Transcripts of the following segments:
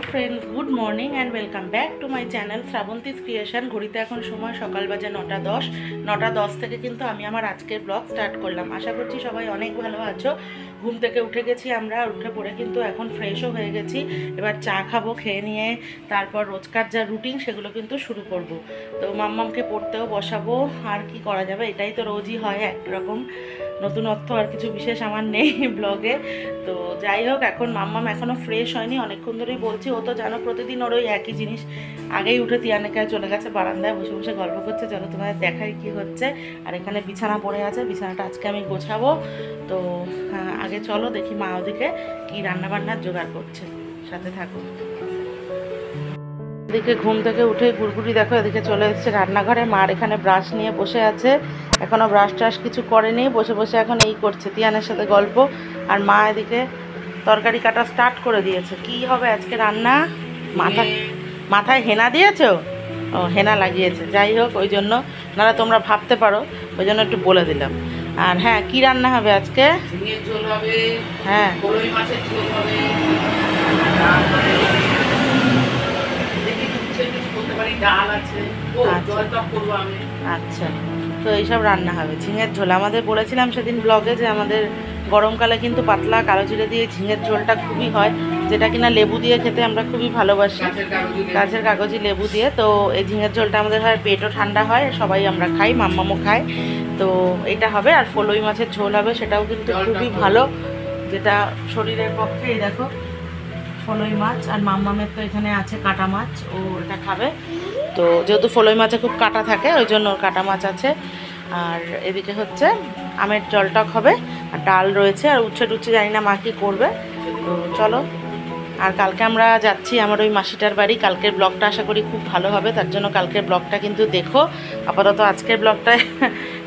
Friends good morning and welcome back to my channel Shravanti's creation. घड़ीते एखन समय सकाल बाजे 9टा 10 9टा 10 থেকে কিন্তু আমি আমার আজকের ব্লগ স্টার্ট করলাম। আশা করছি সবাই অনেক ভালো আছো। ঘুম থেকে উঠে গেছি, আমরা উঠে পড়ে কিন্তু এখন ফ্রেশও হয়ে গেছি। এবার চা খাবো, খেয়ে নিয়ে তারপর রোজকার যা রুটিন সেগুলো কিন্তু শুরু করব। তো মাম্মামকে পড়তেও বসাবো, আর কি করা যাবে, এটাই তো রোজই হয় একরকম। নতুনত্ব আর কিছু বিশেষ আমার নেই ব্লগে। তো যাই হোক, এখন মাম্মাম এখনও ফ্রেশ হয়নি, অনেকক্ষণ ধরেই বলছি। ও তো জানো প্রতিদিন ওর ওই একই জিনিস, আগেই উঠে তিয়ানেকায় চলে গেছে, বারান্দায় বসে বসে গল্প করছে। চলো তোমাদের দেখাই কি হচ্ছে। আর এখানে বিছানা পড়ে আছে, বিছানাটা আজকে আমি গোছাবো। তো আগে চলো দেখি মা ওদিকে কি রান্নাবান্নার জোগাড় করছে, সাথে থাকো। এদিকে ঘুম থেকে উঠে গুড়গুড়ি দেখো এদিকে চলে এসেছে রান্নাঘরে। মার এখানে ব্রাশ নিয়ে বসে আছে, এখনও ব্রাশ ট্রাশ কিছু করেনি, বসে বসে এখন এই করছে, তিয়ানের সাথে গল্প। আর মা এদিকে তরকারি কাটা স্টার্ট করে দিয়েছে। কি হবে আজকে রান্না? মাথায় হেনা দিয়েছো? ও, হেনা লাগিয়েছে। যাই হোক, ওই জন্য, নাহলে তোমরা ভাবতে পারো, ওই জন্য একটু বলে দিলাম। আর হ্যাঁ, কি রান্না হবে আজকে? ঝিঙের ঝোল হবে, হ্যাঁ, কলই মাছের ঝোল হবে, ডাল আছে, জলটা করবো আমি। আচ্ছা, তো এইসব রান্না হবে। ঝিঙের ঝোল আমাদের বলেছিলাম সেদিন ব্লগে যে আমাদের গরমকালে কিন্তু পাতলা কালো জিরে দিয়ে ঝিঙের ঝোলটা খুবই হয়, যেটা কিনা লেবু দিয়ে খেতে আমরা খুবই ভালোবাসি, গাছের কাগজি লেবু দিয়ে। তো এই ঝিঙের ঝোলটা আমাদের হয়, পেটও ঠান্ডা হয়, সবাই আমরা খাই, মাম্মামও খায়। তো এটা হবে। আর ফলই মাছের ঝোল হবে, সেটাও কিন্তু খুবই ভালো, যেটা শরীরের পক্ষে। এই দেখো ফলই মাছ, আর মাম্মামের তো এখানে আছে কাটা মাছ, ও এটা খাবে। তো যেহেতু ফলই মাছে খুব কাটা থাকে, ওই জন্য ওর কাটা মাছ আছে। আর এদিকে হচ্ছে আমের জলটক হবে, আর ডাল রয়েছে, আর উচ্ছে টুচ্ছে জানি না মা কী করবে। তো চলো। আর কালকে আমরা যাচ্ছি আমার ওই মাসিটার বাড়ি। কালকের ব্লগটা আশা করি খুব ভালো হবে, তার জন্য কালকের ব্লগটা কিন্তু দেখো। আপাতত আজকের ব্লগটা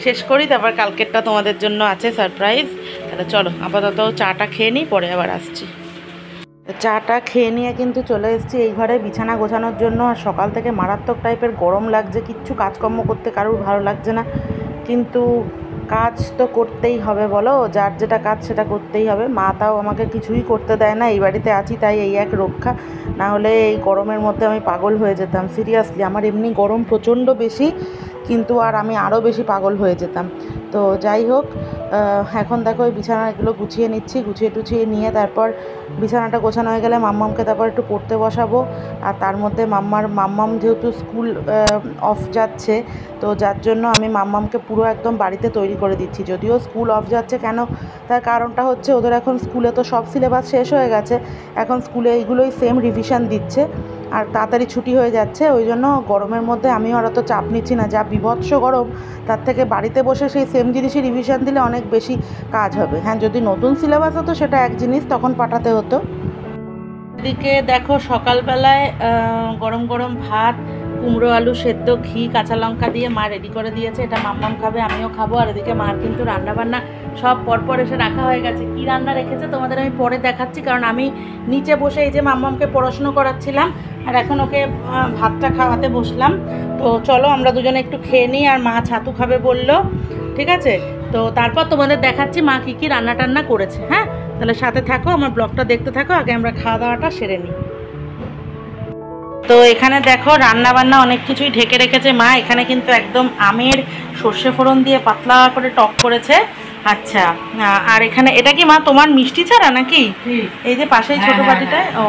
শেষ করি, তারপর কালকেরটা তোমাদের জন্য আছে সারপ্রাইজ। তাহলে চলো আপাতত চাটা খেয়ে নিই, পরে আবার আসছি। চাটা খেয়ে নিয়ে কিন্তু চলে এসেছি এই ঘরে বিছানা গোছানোর জন্য। আর সকাল থেকে মারাত্মক টাইপের গরম লাগছে, কিচ্ছু কাজকর্ম করতে কারোর ভালো লাগছে না, কিন্তু কাজ তো করতেই হবে, বলো, যার যেটা কাজ সেটা করতেই হবে। মা তাও আমাকে কিছুই করতে দেয় না, এই বাড়িতে আছি তাই এই এক রক্ষা, না হলে এই গরমের মধ্যে আমি পাগল হয়ে যেতাম। সিরিয়াসলি, আমার এমনি গরম প্রচণ্ড বেশি, কিন্তু আর আমি আরও বেশি পাগল হয়ে যেতাম। তো যাই হোক, এখন দেখো এই বিছানাগুলো গুছিয়ে নিচ্ছি, গুছিয়ে টুছিয়ে নিয়ে তারপর বিছানাটা গোছানো হয়ে গেলে মাম্মামকে তারপর একটু পড়তে বসাবো। আর তার মধ্যে মাম্মাম যেহেতু স্কুল অফ যাচ্ছে, তো যার জন্য আমি মাম্মামকে পুরো একদম বাড়িতে তৈরি করে দিচ্ছি। যদিও স্কুল অফ যাচ্ছে কেন, তার কারণটা হচ্ছে ওদের এখন স্কুলে তো সব সিলেবাস শেষ হয়ে গেছে, এখন স্কুলে এইগুলোই সেম রিভিশন দিচ্ছে, আর তাড়াতাড়ি ছুটি হয়ে যাচ্ছে। ওই জন্য গরমের মধ্যে আমিও আর অত চাপ নিচ্ছি না, যা বিভৎস গরম, তার থেকে বাড়িতে বসে সেই সেম জিনিসই রিভিশন দিলে অনেক বেশি কাজ হবে। হ্যাঁ, যদি নতুন সিলেবাস হতো সেটা এক জিনিস, তখন পাঠাতে হতো। এদিকে দেখো সকালবেলায় গরম গরম ভাত, কুমড়ো আলু সেদ্ধ, ঘি কাঁচা লঙ্কা দিয়ে মা রেডি করে দিয়েছে। এটা মাম্মাম খাবে, আমিও খাবো। আর এদিকে মার কিন্তু রান্নাবান্না সব পরপর এসে রাখা হয়ে গেছে। কি রান্না রেখেছে তোমাদের আমি পরে দেখাচ্ছি, কারণ আমি নিচে বসে এই যে মাম্মামকে পড়াশুনো করাচ্ছিলাম, আর এখন ওকে ভাতটা খাওয়াতে বসলাম। তো চলো আমরা দুজনে একটু খেয়ে নিই, আর মা ছাতু খাবে বললো, ঠিক আছে। তো তারপর তোমাদের দেখাচ্ছি মা কী কী রান্না টান্না করেছে। হ্যাঁ, তাহলে সাথে থাকো, আমার ব্লগটা দেখতে থাকো। আগে আমরা খাওয়া দাওয়াটা সেরে নিই। তো এখানে দেখো রান্না বান্না অনেক কিছুই ঢেকে রেখেছে মা। এখানে কিন্তু একদম আমের সর্ষে ফোড়ন দিয়ে পাতলা করে টক করেছে। আচ্ছা, আর এখানে এটা কি মা তোমার মিষ্টি ছাড়া নাকি? এই যে পাশেই ছোট বাটিটায়। ও,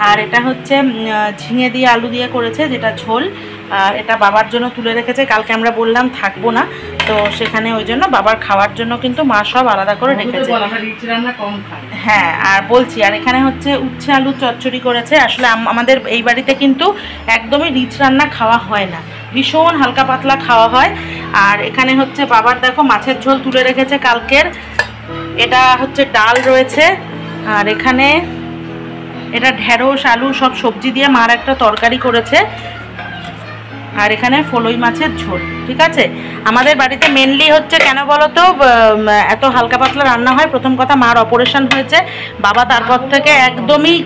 আর এটা হচ্ছে ঝিঙে দিয়ে আলু দিয়ে করেছে, যেটা ঝোল। আর এটা বাবার জন্য তুলে রেখেছে, কালকে আমরা বললাম থাকবো না, তো সেখানে ওই জন্য বাবার খাওয়ার জন্য কিন্তু মা সব আলাদা করে রেখেছে। হ্যাঁ, আর বলছি, আর এখানে হচ্ছে উচ্ছে আলুর চচ্চড়ি করেছে। আসলে আমাদের এই বাড়িতে কিন্তু একদমই রিচ রান্না খাওয়া হয় না, ভীষণ হালকা পাতলা খাওয়া হয়। আর এখানে হচ্ছে বাবার দেখো মাছের ঝোল তুলে রেখেছে কালকের, এটা হচ্ছে ডাল রয়েছে। আর এখানে এটা ঢেঁড়স আলু সব সবজি দিয়ে মার একটা তরকারি করেছে। আর এখানে ফলই মাছের ঝোল, ঠিক আছে। আমাদের বাড়িতে মেনলি হচ্ছে কেন বলো তো, এত হালকা পাতলা রান্না হয়। প্রথম কথা, মার অপারেশন হয়েছে, বাবা তারপর থেকে একদমই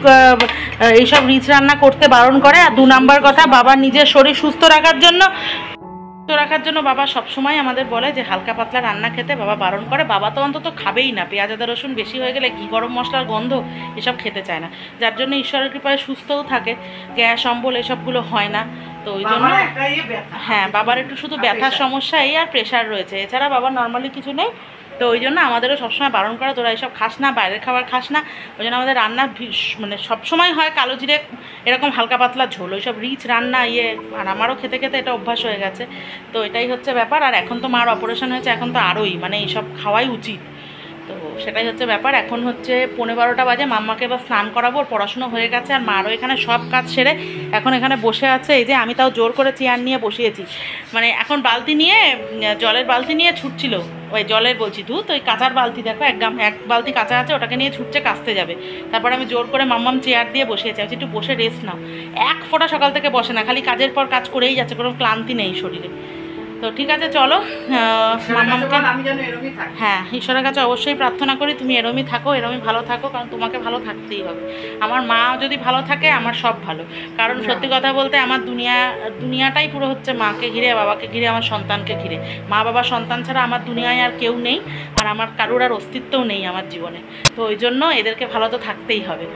এইসব রিচ রান্না করতে বারণ করে। আর 2 নাম্বার কথা, বাবার নিজের শরীর সুস্থ রাখার জন্য রাখার জন্য বাবা সবসময় আমাদের বলে যে হালকা পাতলা রান্না খেতে বাবা বারণ করে। বাবা তো অন্তত খাবেই না, পেঁয়াজ আদা রসুন বেশি হয়ে গেলে ঘি গরম মশলার গন্ধ এসব খেতে চায় না, যার জন্য ঈশ্বরের কৃপায় সুস্থও থাকে, গ্যাস অম্বল এসবগুলো হয় না। তো ওই জন্য হ্যাঁ, বাবার একটু শুধু ব্যথার সমস্যা এই আর প্রেশার রয়েছে, এছাড়া বাবার নর্মালি কিছু নেই। তো ওই জন্য আমাদেরও সবসময় বারণ করা, তোরা এসব খাস না, বাইরের খাবার খাস না। ওই জন্য আমাদের রান্না মানে সবসময় হয় কালো জিরে এরকম হালকা পাতলা ঝোল, ওইসব রিচ রান্না আর আমারও খেতে খেতে এটা অভ্যাস হয়ে গেছে। তো এটাই হচ্ছে ব্যাপার। আর এখন তো মার অপারেশন হয়েছে, এখন তো আরোই মানে এইসব খাওয়াই উচিত। তো সেটাই হচ্ছে ব্যাপার। এখন হচ্ছে 11:15 বাজে, মাম্মাকে এবার স্নান করাবো, পড়াশুনো হয়ে গেছে। আর মারও এখানে সব কাজ সেরে এখন এখানে বসে আছে। এই যে আমি তাও জোর করে চেয়ার নিয়ে বসিয়েছি, মানে এখন বালতি নিয়ে, জলের বালতি নিয়ে ছুটছিল, ওই জলের বলছি দুধ, ওই কাঁচার বালতি দেখো, এক বালতি কাঁচা আছে, ওটাকে নিয়ে ছুটছে, কাচতে যাবে। তারপর আমি জোর করে মাম্মাম চেয়ার দিয়ে বসিয়েছি, আমি একটু বসে রেস্ট নাও। এক ফোঁটা সকাল থেকে বসে না, খালি কাজের পর কাজ করেই যাচ্ছে, কোনো ক্লান্তি নেই শরীরে। তো ঠিক আছে, চলো মাম্মামকে, হ্যাঁ ঈশ্বরের কাছে অবশ্যই প্রার্থনা করি তুমি এরমই থাকো, এরমই ভালো থাকো, কারণ তোমাকে ভালো থাকতেই হবে। আমার মা যদি ভালো থাকে আমার সব ভালো, কারণ সত্যি কথা বলতে আমার দুনিয়াটাই পুরো হচ্ছে মাকে ঘিরে, বাবাকে ঘিরে, আমার সন্তানকে ঘিরে। মা বাবা সন্তান ছাড়া আমার দুনিয়ায় আর কেউ নেই, আর আমার কারোর আর অস্তিত্বও নেই আমার জীবনে। তো ওই জন্য এদেরকে ভালো তো থাকতেই হবে।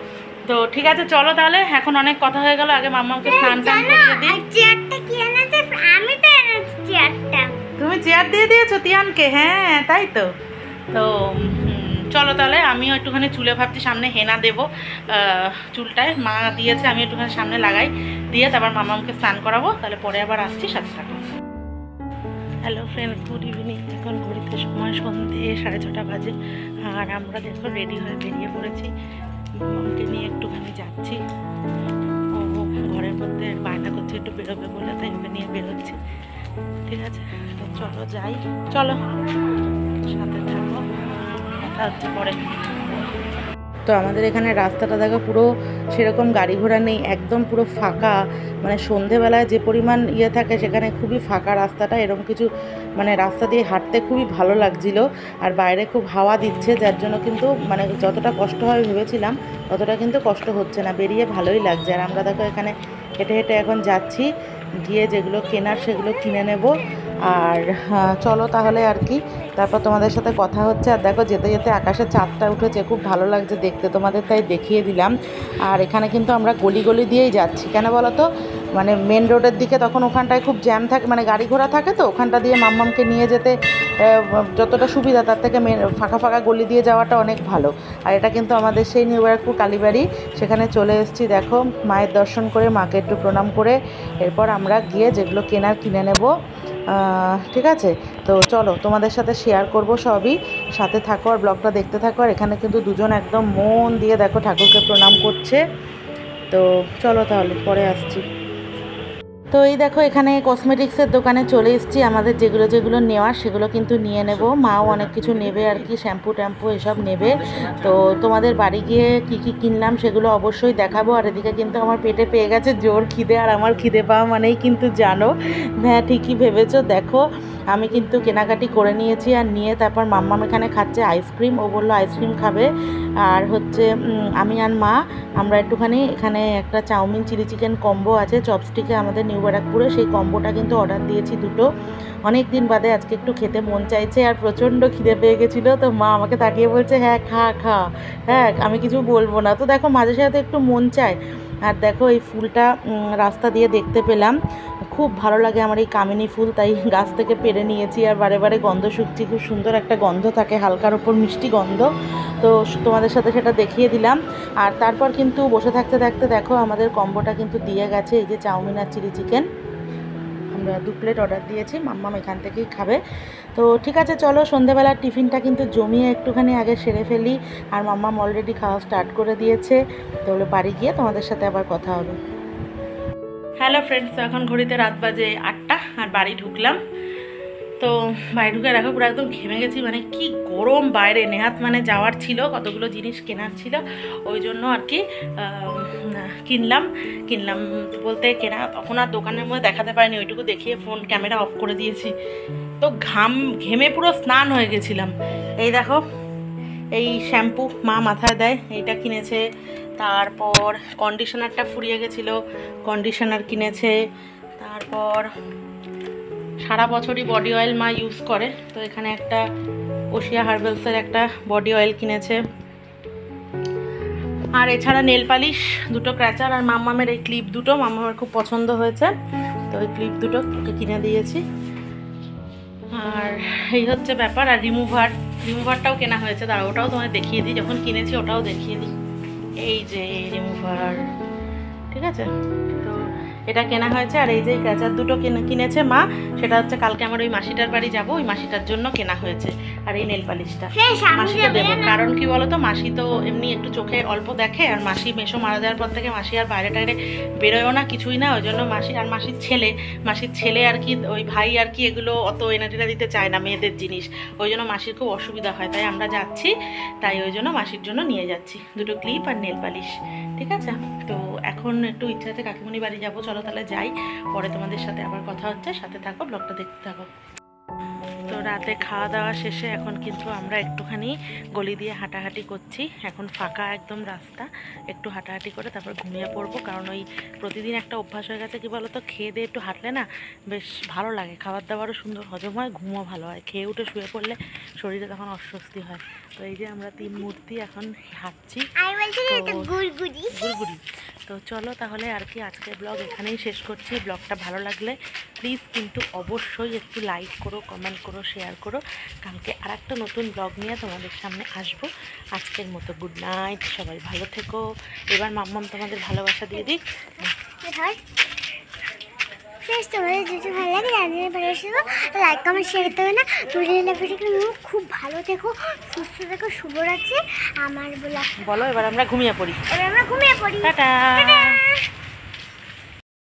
তো ঠিক আছে চলো তাহলে, এখন অনেক কথা হয়ে গেল, আগে মাম্মাকে স্নান টান করিয়ে দিই। তুমি চেয়ার দিয়ে দিয়েছো তিয়ানকে? হ্যাঁ তাই তো। তো চলো তাহলে, আমিও একটুখানি চুলে ভাবছি সামনে হেনা দেবো, চুলটায় মা দিয়েছে, আমি একটুখানি সামনে লাগাই, দিয়ে তারপর মামাকে স্নান করাবো। তাহলে পরে আবার আসছি, সাথে থাকো। Hello friends, good evening. এখন ঘড়িতে সময় সন্ধ্যে 6:30 বাজে, আর আমরা দেখো রেডি হয়ে বেরিয়ে পড়েছি। মামাকে নিয়ে একটুখানি যাচ্ছি, ও ঘরের মধ্যে বায়না করছে একটু বেরোবে বলে, তাই ওকে নিয়ে বেরোচ্ছি। ঠিক আছে, তো চলো যাই, চলো সাথে থাকো, কথা হচ্ছে পরে। তো আমাদের এখানে রাস্তাটা দেখো পুরো সেরকম গাড়ি ঘোড়া নেই, একদম পুরো ফাঁকা, মানে সন্ধেবেলায় যে পরিমাণ থাকে সেখানে খুবই ফাঁকা রাস্তাটা, এরকম কিছু মানে রাস্তা দিয়ে হাঁটতে খুবই ভালো লাগছিল। আর বাইরে খুব হাওয়া দিচ্ছে, যার জন্য কিন্তু মানে যতটা কষ্ট হয় ভেবেছিলাম ততটা কিন্তু কষ্ট হচ্ছে না, বেরিয়ে ভালোই লাগছে। আর আমরা দেখো এখানে হেঁটে হেঁটে এখন যাচ্ছি, গিয়ে যেগুলো কেনার সেগুলো কিনে নেব। আর চলো তাহলে আর কি, তারপর তোমাদের সাথে কথা হচ্ছে। আর দেখো যেতে যেতে আকাশে চাঁদটা উঠেছে, খুব ভালো লাগছে দেখতে, তোমাদের তাই দেখিয়ে দিলাম। আর এখানে কিন্তু আমরা গলি গলি দিয়েই যাচ্ছি, কেন বলো তো, মানে মেন রোডের দিকে তখন ওখানটায় খুব জ্যাম থাকে, মানে গাড়ি ঘোড়া থাকে, তো ওখানটা দিয়ে মাম্মামকে নিয়ে যেতে যতটা সুবিধা তার থেকে ফাঁকা ফাঁকা গলি দিয়ে যাওয়াটা অনেক ভালো। আর এটা কিন্তু আমাদের সেই নিউ ব্যারাকপুর কালীবাড়ি, সেখানে চলে এসেছি। দেখো মায়ের দর্শন করে, মাকে একটু প্রণাম করে এরপর আমরা গিয়ে যেগুলো কেনার কিনে নেব। ঠিক আছে, তো চলো তোমাদের সাথে শেয়ার করব সবই, সাথে থাকো আর ব্লগটা দেখতে থাকো। আর এখানে কিন্তু দুজন একদম মন দিয়ে দেখো ঠাকুরকে প্রণাম করছে। তো চলো তাহলে পরে আসছি। তো এই দেখো এখানে কসমেটিক্সের দোকানে চলে এসেছি, আমাদের যেগুলো নেওয়ার সেগুলো কিন্তু নিয়ে নেব। মাও অনেক কিছু নেবে আর কি, শ্যাম্পু ট্যাম্পু এসব নেবে। তো তোমাদের বাড়ি গিয়ে কি কি কিনলাম সেগুলো অবশ্যই দেখাবো। আর এদিকে কিন্তু আমার পেটে পেয়ে গেছে জোর খিদে, আর আমার খিদে পাওয়া মানেই কিন্তু জানো, হ্যাঁ ঠিকই ভেবেছো। দেখো আমি কিন্তু কেনাকাটি করে নিয়েছি, আর নিয়ে তারপর মাম্মাম এখানে খাচ্ছে আইসক্রিম, ও বললো আইসক্রিম খাবে। আর হচ্ছে আমি আর মা আমরা একটুখানি এখানে একটা চাউমিন চিলি চিকেন কম্বো আছে চপস্টিকে আমাদের নিউ ব্যারাকপুরে, সেই কম্বোটা কিন্তু অর্ডার দিয়েছি দুটো। অনেক দিন বাদে আজকে একটু খেতে মন চাইছে, আর প্রচণ্ড খিদে পেয়ে গেছিলো। তো মা আমাকে তাকিয়ে বলছে হ্যাঁ খা খা, হ্যাঁ আমি কিছু বলবো না। তো দেখো মাঝে সাথে একটু মন চায়। আর দেখো এই ফুলটা রাস্তা দিয়ে দেখতে পেলাম, খুব ভালো লাগে আমার এই কামিনী ফুল, তাই গাছ থেকে পেরে নিয়েছি। আর বারে বারে গন্ধ শুকছি, খুব সুন্দর একটা গন্ধ থাকে, হালকার ওপর মিষ্টি গন্ধ। তো তোমাদের সাথে সেটা দেখিয়ে দিলাম। আর তারপর কিন্তু বসে থাকতে থাকতে দেখো আমাদের কম্বোটা কিন্তু দিয়ে গেছে, এই যে চাউমিন আর চিলি চিকেন, আমরা 2 প্লেট অর্ডার দিয়েছি, মাম্মাম এখান থেকেই খাবে। তো ঠিক আছে চলো, সন্ধেবেলার টিফিনটা কিন্তু জমিয়ে একটুখানি আগে সেরে ফেলি। আর মাম্মাম অলরেডি খাওয়া স্টার্ট করে দিয়েছে, তাহলে বাড়ি গিয়ে তোমাদের সাথে আবার কথা হবে। হ্যালো ফ্রেন্ডস, এখন ঘড়িতে রাত বাজে 8টা, আর বাড়ি ঢুকলাম। তো বাড়ি ঢুকে দেখো পুরো একদম ঘেমে গেছি, মানে কি গরম বাইরে। নেহাত মানে যাওয়ার ছিল, কতগুলো জিনিস কেনার ছিল, ওই জন্য আর কি কিনলাম বলতে কেনা তখন আর দোকানের মধ্যে দেখাতে পারিনি, ওইটুকু দেখিয়ে ফোন ক্যামেরা অফ করে দিয়েছি। তো ঘেমে পুরো স্নান হয়ে গেছিলাম। এই দেখো এই শ্যাম্পু মা মাথায় দেয়, এইটা কিনেছে। তারপর কন্ডিশনারটা ফুরিয়ে গেছিলো, কন্ডিশনার কিনেছে। তারপর সারা বছরই বডি অয়েল মা ইউজ করে, তো এখানে একটা ওশিয়া হার্বালসের একটা বডি অয়েল কিনেছে। আর এছাড়া নেল পালিশ, দুটো ক্র্যাচার আর মাম্মামের এই ক্লিপ দুটো মাম্মামের খুব পছন্দ হয়েছে, তো ওই ক্লিপ দুটো ওকে কিনে দিয়েছি। আর এই হচ্ছে ব্যাপার। আর রিমুভারটাও কেনা হয়েছে, দাঁড়া ওটাও তোমায় দেখিয়ে দিই, যখন কিনেছি ওটাও দেখিয়ে দিই। এই যে রিমুভার, ঠিক আছে, তো এটা কেনা হয়েছে। আর এই যে ক্যাচার দুটো কিনেছে মা, সেটা হচ্ছে কালকে আমার ওই মাসিটার বাড়ি যাব, ওই মাসিটার জন্য কেনা হয়েছে। আর এই নেল পালিশটা মাসিকে দেবো, কারণ কি বলো তো, মাসি তো এমনি একটু চোখে অল্প দেখে, আর মাসি মেশো মারা যাওয়ার পর থেকে মাসি আর বাইরে টাইরে বেরোয়ও না, কিছুই না, ওই জন্য মাসি আর মাসির ছেলে আর কি, ওই ভাই আর কি এগুলো অত এনার্জিটা দিতে চায় না, মেয়েদের জিনিস, ওই জন্য মাসির খুব অসুবিধা হয়, তাই আমরা যাচ্ছি, তাই ওই জন্য মাসির জন্য নিয়ে যাচ্ছি দুটো ক্লিপ আর নেল পালিশ, ঠিক আছে। তো এখন একটু ইচ্ছা আছে কাকিমণি বাড়ি যাবো, চলো তাহলে যাই, পরে তোমাদের সাথে আবার কথা হচ্ছে, সাথে থাকো, ব্লগটা দেখতে থাকো। তো রাতে খাওয়া দাওয়া শেষে এখন কিন্তু আমরা একটুখানি গলি দিয়ে হাঁটাহাঁটি করছি, এখন ফাঁকা একদম রাস্তা, একটু হাঁটাহাঁটি করে তারপর ঘুমিয়ে পড়বো, কারণ ওই প্রতিদিন একটা অভ্যাস হয়ে গেছে, কি বলো তো, খেয়ে দিয়ে একটু হাঁটলে না বেশ ভালো লাগে, খাবার দাবারও সুন্দর হজম হয়, ঘুমও ভালো হয়, খেয়ে উঠে শুয়ে পড়লে শরীরে তখন অস্বস্তি হয়। তো এই যে আমরা 3 মূর্তি এখন হাঁটছি, গুড়গুড়ি। তো চলো তাহলে আর কি আজকের ব্লগ এখানেই শেষ করছি। ব্লগটা ভালো লাগলে প্লিজ কিন্তু অবশ্যই একটু লাইক করো, কমেন্ট করো, শেয়ার করো। কালকে আর একটা নতুন ব্লগ নিয়ে তোমাদের সামনে আসবো। আজকের মতো গুড নাইট, সবাই ভালো থেকো। এবার মাম্মাম তোমাদের ভালোবাসা দিয়ে দিক। তোমাদের যদি ভালো লাগে জানিয়ে ভালো আসবো, লাইক কমেন্ট শেয়ার করতে হবে না। তুমি খুব ভালো থেকো, সুস্থ থেকো, শুভরাত্রি। আমার বলো, এবার আমরা ঘুমিয়ে পড়ি। টাটা।